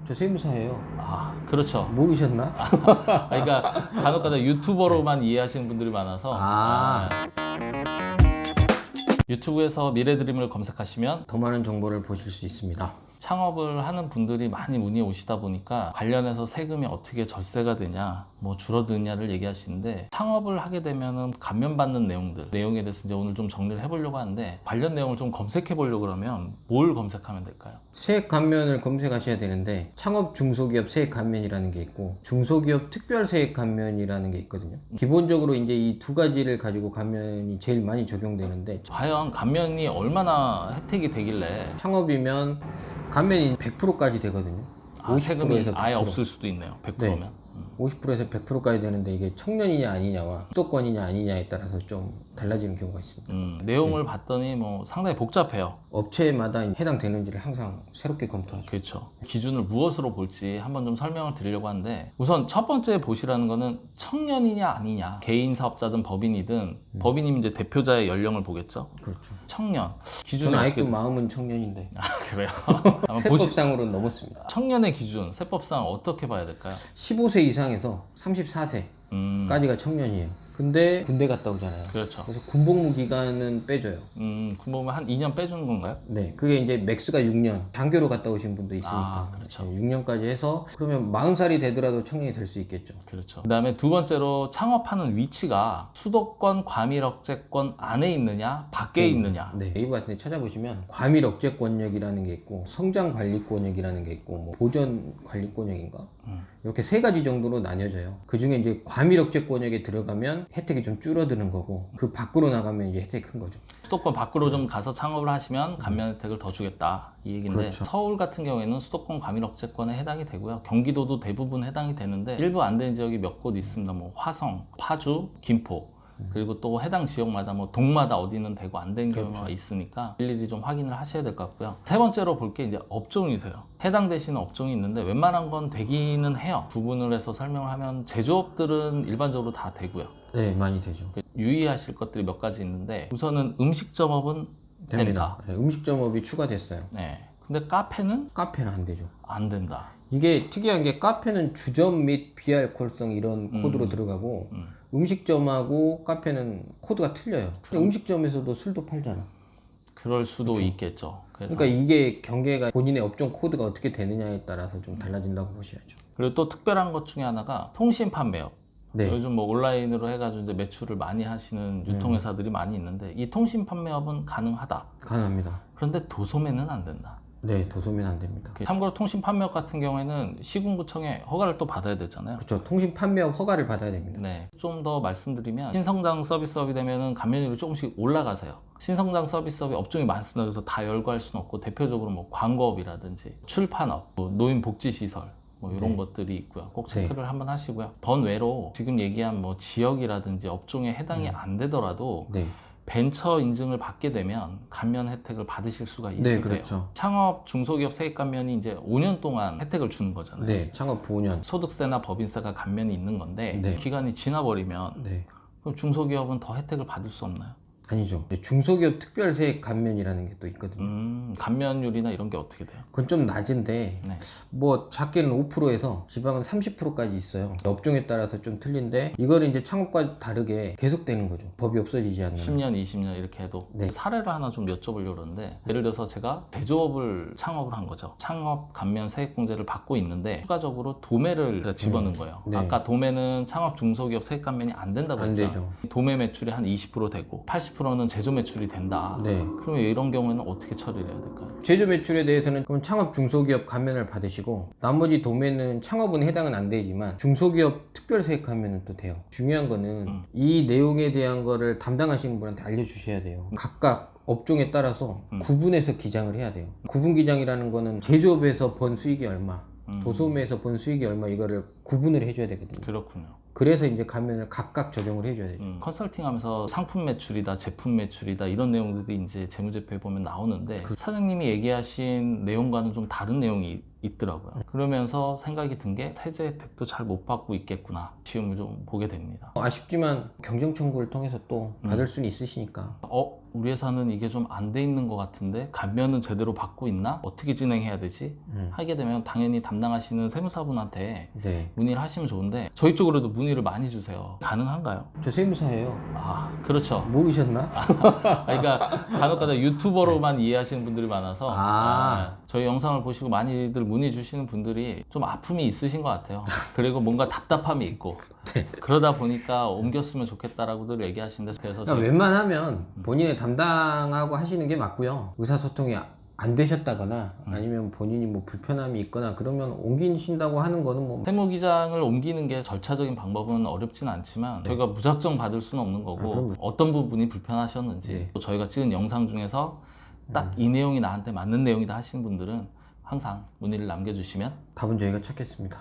저 세무사예요. 아, 그렇죠. 모르셨나? 그러니까 간혹가다 유튜버로만 이해하시는 분들이 많아서 아. 유튜브에서 미래드림을 검색하시면 더 많은 정보를 보실 수 있습니다. 창업을 하는 분들이 많이 문의 오시다 보니까 관련해서 세금이 어떻게 절세가 되냐, 뭐 줄어드냐를 얘기하시는데, 창업을 하게 되면은 감면받는 내용에 대해서 이제 오늘 좀 정리를 해보려고 하는데, 관련 내용을 좀 검색해 보려고 그러면 뭘 검색하면 될까요? 세액 감면을 검색하셔야 되는데 창업 중소기업 세액 감면이라는 게 있고 중소기업 특별 세액 감면이라는 게 있거든요. 기본적으로 이제 이 두 가지를 가지고 감면이 제일 많이 적용되는데 과연 감면이 얼마나 혜택이 되길래 창업이면 감면이 100%까지 되거든요. 세금이 50%에서 100%. 아예 없을 수도 있네요. 100%면. 네. 50%에서 100%까지 되는데 이게 청년이냐 아니냐와 수도권이냐 아니냐에 따라서 좀 달라지는 경우가 있습니다. 내용을 봤더니 뭐 상당히 복잡해요. 업체마다 해당되는지를 항상 새롭게 검토하죠. 그렇죠. 기준을 무엇으로 볼지 한번 좀 설명을 드리려고 하는데, 우선 첫 번째 보시라는 거는 청년이냐 아니냐, 개인 사업자든 법인이든 법인이면 이제 대표자의 연령을 보겠죠. 그렇죠. 청년 기준이 저는 어떻게 아직도 마음은 청년인데 그래요? 한번 세법상으로는 넘었습니다. 청년의 기준 세법상 어떻게 봐야 될까요? 15세 이상에서 34세까지가 청년이에요. 근데 군대 갔다 오잖아요. 그렇죠. 그래서 군복무 기간은 빼줘요. 군복무 한 2년 빼주는 건가요? 네, 그게 이제 맥스가 6년. 장교로 갔다 오신 분도 있으니까. 그렇죠. 6년까지 해서 그러면 40살이 되더라도 청년이 될 수 있겠죠. 그렇죠. 그 다음에 두 번째로 창업하는 위치가 수도권 과밀억제권 안에 있느냐 밖에 있느냐. 네, 네이버 같은 데 찾아보시면 과밀억제권역이라는 게 있고 성장관리권역이라는 게 있고 뭐 보전관리권역인가? 이렇게 세 가지 정도로 나뉘어져요. 그 중에 이제 과밀억제권역에 들어가면 혜택이 좀 줄어드는 거고 그 밖으로 나가면 이제 혜택이 큰 거죠. 수도권 밖으로 좀 가서 창업을 하시면 감면 혜택을 더 주겠다 이 얘기인데, 그렇죠. 서울 같은 경우에는 수도권 과밀억제권에 해당이 되고요. 경기도도 대부분 해당이 되는데 일부 안 되는 지역이 몇 곳 있습니다. 뭐 화성, 파주, 김포, 그리고 또 해당 지역마다 뭐 동마다 어디는 되고 안 되는 경우가 있으니까 일일이 좀 확인을 하셔야 될 것 같고요. 세 번째로 볼 게 이제 업종이세요. 해당되시는 업종이 있는데 웬만한 건 되기는 해요. 구분을 해서 설명을 하면 제조업들은 일반적으로 다 되고요. 네, 많이 되죠. 유의하실 것들이 몇 가지 있는데, 우선은 음식점업은 됩니다. 네, 음식점업이 추가됐어요. 네. 근데 카페는 카페는 안 되죠. 안 된다. 이게 특이한 게 카페는 주점 및 비알코올성 이런 코드로 들어가고 음식점하고 카페는 코드가 틀려요. 음식점에서도 술도 팔잖아. 그럴 수도 있겠죠. 그래서 그러니까 이게 경계가 본인의 업종 코드가 어떻게 되느냐에 따라서 좀 달라진다고 보셔야죠. 그리고 또 특별한 것 중에 하나가 통신 판매업. 네. 요즘 뭐 온라인으로 해가지고 이제 매출을 많이 하시는 유통회사들이 많이 있는데, 이 통신 판매업은 가능하다. 가능합니다. 그런데 도소매는 안 된다. 네, 도소매는 안 됩니다. 참고로 통신 판매업 같은 경우에는 시군구청에 허가를 또 받아야 되잖아요. 그렇죠. 통신 판매업 허가를 받아야 됩니다. 네, 좀 더 말씀드리면 신성장 서비스업이 되면은 감면율이 조금씩 올라가세요. 신성장 서비스업이 업종이 많습니다. 그래서 다 열거할 수는 없고, 대표적으로 뭐 광고업이라든지 출판업, 뭐 노인복지시설, 뭐 이런 것들이 있고요. 꼭 체크를 한번 하시고요. 번외로 지금 얘기한 뭐 지역이라든지 업종에 해당이 안 되더라도 네. 벤처 인증을 받게 되면 감면 혜택을 받으실 수가 있으세요. 네, 그렇죠. 창업 중소기업 세액 감면이 이제 5년 동안 혜택을 주는 거잖아요. 네, 창업 5년. 소득세나 법인세가 감면이 있는 건데 네. 기간이 지나버리면 네. 그럼 중소기업은 더 혜택을 받을 수 없나요? 아니죠. 중소기업 특별세액 감면이라는 게 또 있거든요. 감면율이나 이런 게 어떻게 돼요? 그건 좀 낮은데 네. 뭐 작게는 5%에서 지방은 30%까지 있어요. 업종에 따라서 좀 틀린데 이거는 이제 창업과 다르게 계속되는 거죠. 법이 없어지지 않는. 10년, 20년 이렇게 해도. 네. 사례를 하나 좀 여쭤보려고 그러는데, 예를 들어서 제가 제조업을 창업을 한 거죠. 창업 감면 세액공제를 받고 있는데 추가적으로 도매를 집어넣은 거예요. 네. 아까 도매는 창업 중소기업 세액 감면이 안 된다고 안 했죠. 되죠. 도매 매출이 한 20% 되고 80%는 제조 매출이 된다. 네. 그러면 이런 경우에는 어떻게 처리를 해야 될까요? 제조 매출에 대해서는 그럼 창업 중소기업 감면을 받으시고 나머지 도매는 창업은 해당은 안 되지만 중소기업 특별세액 감면은 또 돼요. 중요한 거는 이 내용에 대한 거를 담당하시는 분한테 알려주셔야 돼요. 각각 업종에 따라서 구분해서 기장을 해야 돼요. 구분 기장이라는 거는 제조업에서 번 수익이 얼마, 도소매에서 번 수익이 얼마, 이거를 구분을 해줘야 되거든요. 그렇군요. 그래서 이제 감면을 각각 적용을 해줘야 되죠. 컨설팅 하면서 상품 매출이다, 제품 매출이다, 이런 내용들이 이제 재무제표에 보면 나오는데, 사장님이 얘기하신 내용과는 좀 다른 내용이 있더라고요. 그러면서 생각이 든 게 세제 혜택도 잘 못 받고 있겠구나, 시험을 좀 보게 됩니다. 아쉽지만 경쟁 청구를 통해서 또 받을 수는 있으시니까. 우리 회사는 이게 좀 안 돼 있는 것 같은데 감면은 제대로 받고 있나? 어떻게 진행해야 되지? 하게 되면 당연히 담당하시는 세무사분한테 네. 문의를 하시면 좋은데 저희 쪽으로도 문의를 많이 주세요. 가능한가요? 저 세무사예요. 아, 그렇죠. 모르셨나? 그러니까 간혹가다 유튜버로만 이해하시는 분들이 많아서 저희 영상을 보시고 많이들 문의 주시는 분들이 좀 아픔이 있으신 것 같아요. 그리고 뭔가 답답함이 있고 네. 그러다 보니까 옮겼으면 좋겠다라고들 얘기하시는데 그래서 그러니까 웬만하면 본인이 담당하고 하시는 게 맞고요. 의사소통이 안 되셨다거나 아니면 본인이 뭐 불편함이 있거나 그러면 옮기신다고 하는 거는 뭐 세무기장을 옮기는 게 절차적인 방법은 어렵진 않지만 저희가 무작정 받을 수는 없는 거고 그럼요. 어떤 부분이 불편하셨는지 네. 또 저희가 찍은 영상 중에서 딱 이 내용이 나한테 맞는 내용이다 하시는 분들은 항상 문의를 남겨주시면 답은 저희가 찾겠습니다.